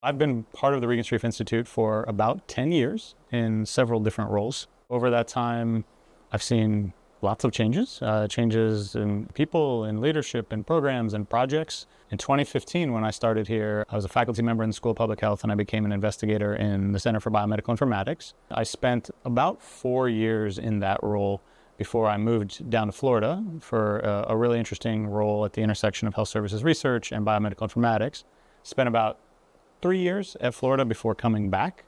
I've been part of the Regenstrief Institute for about 10 years in several different roles. Over that time, I've seen lots of changes in people, in leadership, in programs, and projects. In 2015, when I started here, I was a faculty member in the School of Public Health, and I became an investigator in the Center for Biomedical Informatics. I spent about 4 years in that role before I moved down to Florida for a really interesting role at the intersection of health services research and biomedical informatics. Spent about 3 years at Florida before coming back.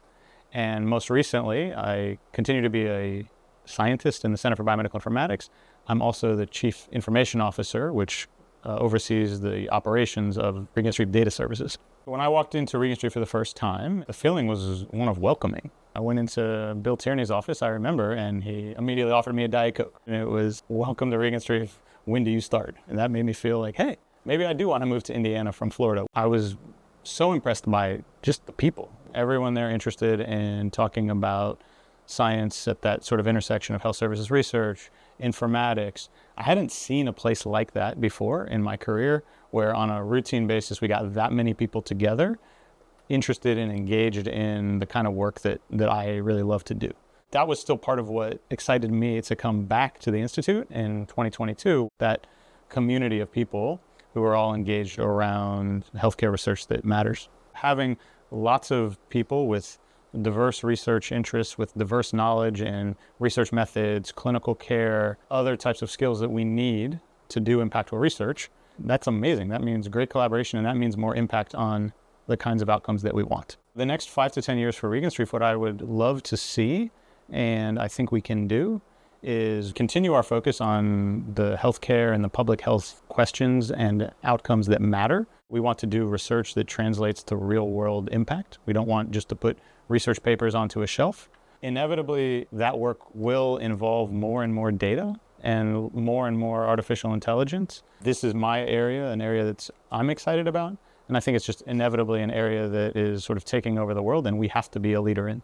And most recently, I continue to be a scientist in the Center for Biomedical Informatics. I'm also the Chief Information Officer, which oversees the operations of Regenstrief Data Services. When I walked into Regenstrief for the first time, the feeling was one of welcoming. I went into Bill Tierney's office, I remember, and he immediately offered me a Diet Coke. And it was, "Welcome to Regenstrief, when do you start?" And that made me feel like, hey, maybe I do want to move to Indiana from Florida. I was so impressed by just the people. Everyone there interested in talking about science at that sort of intersection of health services research, informatics. I hadn't seen a place like that before in my career, where on a routine basis we got that many people together, interested and engaged in the kind of work that I really love to do. That was still part of what excited me to come back to the Institute in 2022, that community of people who are all engaged around healthcare research that matters. Having lots of people with diverse research interests, with diverse knowledge and research methods, clinical care, other types of skills that we need to do impactful research, that's amazing. That means great collaboration, and that means more impact on the kinds of outcomes that we want. The next 5 to 10 years for Regenstrief, what I would love to see, and I think we can do, is continue our focus on the healthcare and the public health questions and outcomes that matter. We want to do research that translates to real world impact. We don't want just to put research papers onto a shelf. Inevitably, that work will involve more and more data and more artificial intelligence. This is my area, an area that I'm excited about. And I think it's just inevitably an area that is sort of taking over the world, and we have to be a leader in.